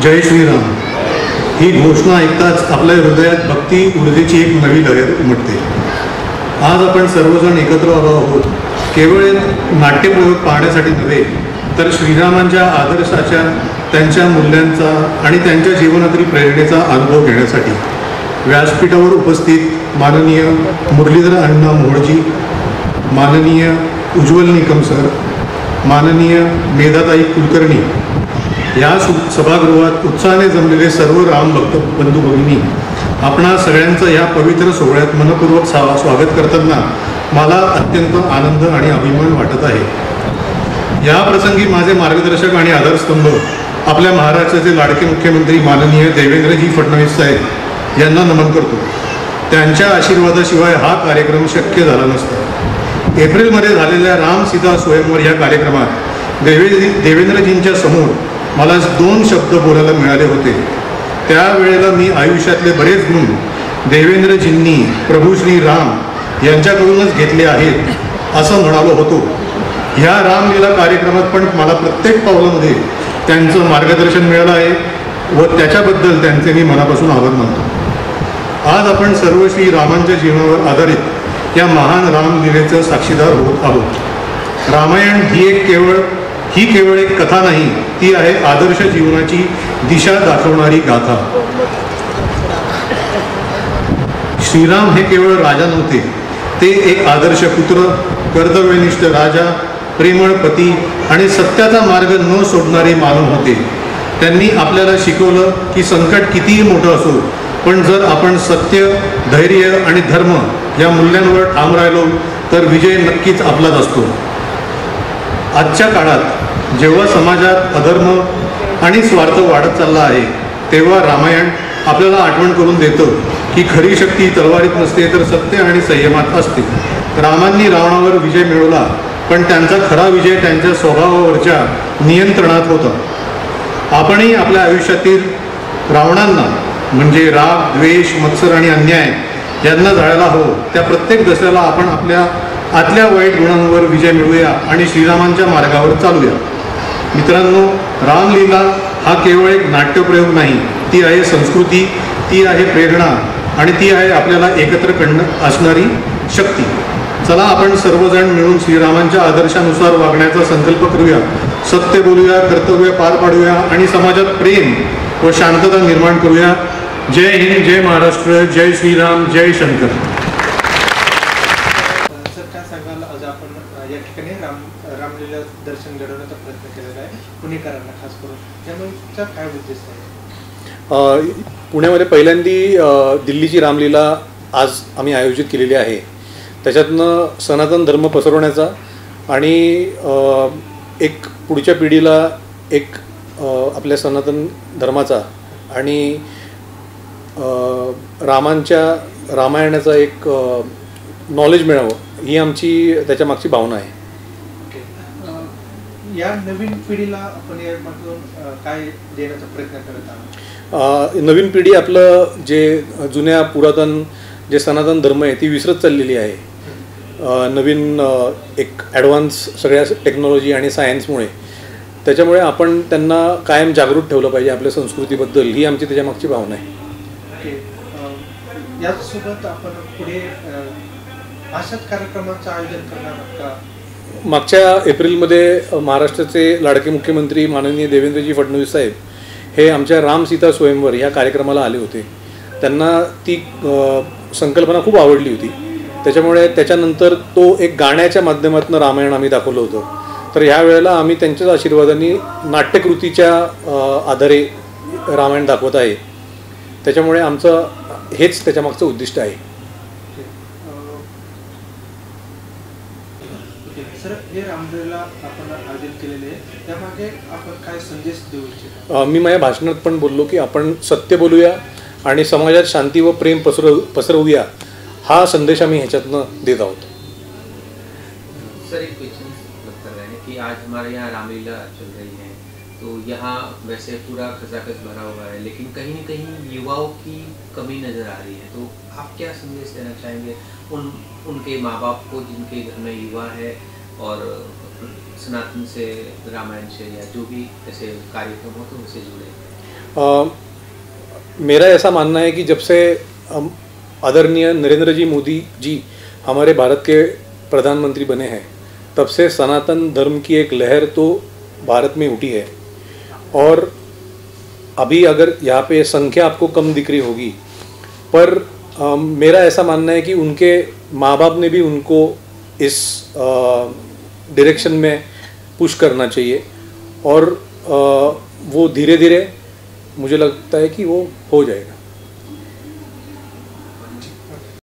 जय श्रीराम ही घोषणा ऐकताच आपल्या हृदयात भक्ती ऊर्जेची एक नवी लहर उमटते. आज आपण सर्वजण एकत्र आलो आहोत केवळ नाट्यप्रयोग पाहण्यासाठी नव्हे, तर श्रीरामांच्या आदर्शाच्या, त्यांच्या मूल्यांचा आणि त्यांच्या जीवनातील प्रेरणेचा अनुभव घेण्यासाठी. व्यासपीठावर उपस्थित माननीय मुरलीधर अण्णा मोहोळजी, माननीय उज्ज्वल निकम सर, माननीय मेधाताई कुलकर्णी, या सभागृहात उत्साहाने जमलेले सर्व रामभक्त बंधू भगिनी, आपणा सगळ्यांचं या पवित्र सोहळ्यात मनपूर्वक स्वागत करताना मला अत्यंत आनंद आणि अभिमान वाटत आहे। या प्रसंगी माझे मार्गदर्शक आणि आधारस्तंभ आपल्या महाराष्ट्राचे लाडके मुख्यमंत्री माननीय देवेंद्रजी फडणवीस साहेब यांना नमन करतो। त्यांच्या आशीर्वादाशिवाय हा कार्यक्रम शक्य झाला नसता। एप्रिलमध्ये झालेल्या राम सीता स्वयंवर या कार्यक्रमात देवेंद्रजींच्या समोर मला 2 शब्द बोलायला मिळाले होते। त्यावेळेला मी आयुष्यातले बरेच गुण देवेंद्रजींनी प्रभू श्री राम यांच्याकडूनच घेतले आहेत असं म्हणालो होतो। ह्या रामलीला कार्यक्रमात पण मला प्रत्येक पावलामध्ये त्यांचं मार्गदर्शन मिळालं आहे व त्याच्याबद्दल त्यांचे मी मनापासून आभार मानतो। आज आपण सर्व श्री रामांच्या जीवनावर आधारित या महान रामलीलेचं साक्षीदार होत आहोत। रामायण ही केवळ एक कथा नाही, ती आहे आदर्श जीवनाची दिशा दाखवणारी गाथा। श्रीराम हे केवळ राजा नव्हते, ते एक आदर्श पुत्र, कर्तव्यनिष्ठ राजा, प्रेमळ पती आणि सत्याचा मार्ग न सोडणारे मानव होते। त्यांनी आपल्याला शिकवलं की संकट कितीही मोठं असो, पण जर आपण सत्य, धैर्य आणि धर्म या मूल्यांवर ठाम राहिलो तर विजय नक्कीच आपलाच असतो। आजच्या काळात जेव्हा समाजात अधर्म आणि स्वार्थ वाढत चालला आहे, तेव्हा रामायण आपल्याला आठवण करून देतं की खरी शक्ती तलवारीत नसते तर सत्य आणि संयमात असते। रामांनी रावणावर विजय मिळवला, पण त्यांचा खरा विजय त्यांच्या स्वभावावरच्या नियंत्रणात होता। आपणही आपल्या आयुष्यातील रावणांना म्हणजे राग, द्वेष, मत्सर आणि अन्याय यांना जाळायला हवं। त्या प्रत्येक दसऱ्याला आपण आपल्या आतल्या वाईट गुणांवर विजय मिळवूया आणि श्रीरामांच्या मार्गावर चालूया। मित्रांनो, रामलीला हा केवळ एक नाट्यप्रयोग नाही, ती आहे संस्कृती, ती आहे प्रेरणा आणि ती आहे आपल्याला एकत्र असणारी शक्ती। चला आपण सर्वजण मिळून श्रीरामांच्या आदर्शानुसार वागण्याचा संकल्प करूया, सत्य बोलूया, कर्तव्य पार पाडूया आणि समाजात प्रेम व शांतता निर्माण करूया। जय हिंद, जय महाराष्ट्र, जय श्रीराम, जय शंकर। आज आपण या ठिकाणी रामलीला दर्शन घडवण्याचा प्रयत्न केलेला आहे पुणेकरांना खास करून, त्यामुळे तुमचा काय उद्देश आहे? पुण्यामध्ये पहिल्यांदी दिल्लीची रामलीला आज आम्ही आयोजित केलेली आहे। त्याच्यातनं सनातन धर्म पसरवण्याचा आणि एक पुढच्या पिढीला एक आपल्या सनातन धर्माचा आणि रामायणाचा एक नॉलेज मिळावं ही आमची त्याच्या मागची भावना आहे। या नवीन पिढीला आपण यामधून काय देण्याचा प्रयत्न करत आहात? नवीन पिढी आपलं जे जुन्या पुरातन जे सनातन धर्म आहे ती विसरत चाललेली आहे। नवीन एक ॲडव्हान्स सगळ्या टेक्नॉलॉजी आणि सायन्समुळे, त्याच्यामुळे आपण त्यांना कायम जागृत ठेवलं पाहिजे आपल्या संस्कृतीबद्दल, ही आमची त्याच्या मागची भावना आहे। यासोबत आपण पुढे अशाच कार्यक्रमाचं आयोजन करणार आहात का? मागच्या एप्रिलमध्ये महाराष्ट्राचे लाडके मुख्यमंत्री माननीय देवेंद्रजी फडणवीस साहेब हे आमच्या राम सीता स्वयंवर ह्या कार्यक्रमाला आले होते। त्यांना ती संकल्पना खूप आवडली होती, त्याच्यामुळे त्याच्यानंतर तो एक गाण्याच्या माध्यमातून रामायण आम्ही दाखवलं होतं। तर ह्या वेळेला आम्ही त्यांच्याच आशीर्वादाने नाट्यकृतीच्या आधारे रामायण दाखवत आहे। त्याच्यामुळे आमचं हेच त्याच्यामागचं उद्दिष्ट आहे। सर, हे रामलीला आपण आयोजित केलेले आहे, त्यामागे आपण काय संदेश देऊ इच्छितो? मी माझ्या भाषणात पण बोललो की आपण सत्य बोलूया आणि समाजात शांती व प्रेम पसरवूया, हा संदेश आम्ही ह्याच्यातनं देत आहोत। सर, एक क्वेश्चन कर रहे हैं कि आज हमारे यहाँ रामलीला चल रही है, तो यहाँ वैसे पूरा खचाखच भरा हुआ है, लेकिन कहीं न कहीं युवाओं की कमी नज़र आ रही है, तो आप क्या संदेश देना चाहेंगे उनके माँ बाप को जिनके घर में युवा है और सनातन से, रामायण से या जो भी ऐसे कार्यक्रम हो तो उनसे जुड़े? मेरा ऐसा मानना है कि जब से आदरणीय नरेंद्र जी मोदी जी हमारे भारत के प्रधानमंत्री बने हैं, तब से सनातन धर्म की एक लहर तो भारत में उठी है। और अभी अगर यहाँ पे संख्या आपको कम दिख रही होगी, पर मेरा ऐसा मानना है कि उनके माँ बाप ने भी उनको इस डायरेक्शन में पुश करना चाहिए और वो धीरे धीरे मुझे लगता है कि वो हो जाएगा.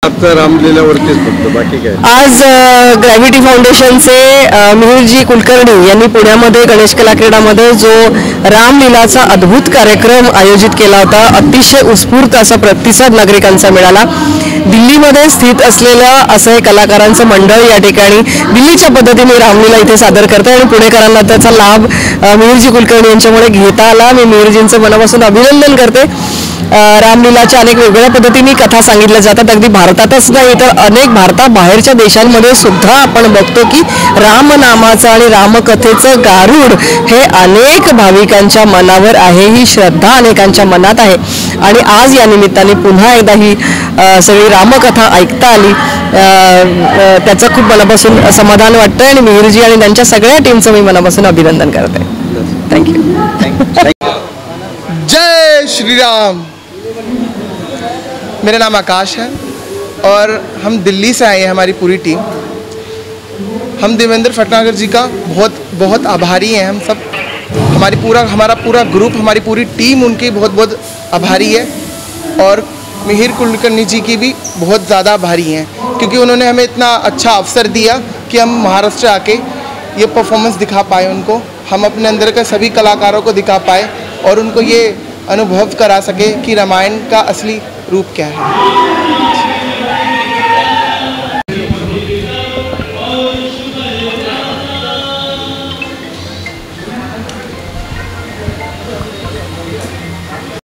आता रामलीलावरतीच फक्त बाकी काय. आज ग्रॅव्हिटी फाउंडेशनचे मिहिरजी कुलकर्णी यांनी पुण्यामध्ये गणेश कला क्रीडामध्ये जो रामलीलाचा अद्भुत कार्यक्रम आयोजित केला होता. अतिशय उत्स्फूर्त असा प्रतिसाद नागरिकांचा मिळाला. दिल्लीमध्ये स्थित असलेल्या असं हे कलाकारांचं मंडळ या ठिकाणी दिल्लीच्या पद्धतीने रामलीला इथे सादर करते आणि पुणेकरांना त्याचा लाभ मिहिरजी कुलकर्णी यांच्यामुळे घेता आला. मी मिहिरजींचं मनापासून अभिनंदन करते. रामलीलाच्या अनेक वेगवेगळ्या पद्धतीने कथा सांगितल्या जातात. अगदी भारतातच नाही तर अनेक भारताबाहेरच्या देशांमध्ये सुद्धा आपण बघतो की रामनामाचं आणि रामकथेचं गारुड हे अनेक भाविकांच्या मनावर आहे. ही श्रद्धा अनेकांच्या मनात आहे आणि आज या निमित्ताने पुन्हा एकदा ही सगळी रामकथा ऐकता आली. त्याचं खूप मनापासून समाधान वाटतं आणि मिहिरजी आणि त्यांच्या सगळ्या टीमचं मी मनापासून अभिनंदन करते. थँक्यू. जय श्री राम. मेरा नाम आकाश है और हम दिल्ली से आए हैं. हमारी पूरी टीम, हम देवेंद्र फटनागर जी का बहुत बहुत आभारी हैं. हम सब हमारा पूरा ग्रुप, हमारी पूरी टीम उनकी बहुत बहुत आभारी है. और मिहिर कुलकर्णी जी की भी बहुत ज़्यादा आभारी हैं क्योंकि उन्होंने हमें इतना अच्छा अवसर दिया कि हम महाराष्ट्र आके ये परफॉर्मेंस दिखा पाए. उनको हम अपने अंदर के सभी कलाकारों को दिखा पाए और उनको ये अनुभव करा सके कि रामायण का असली रूप क्या है.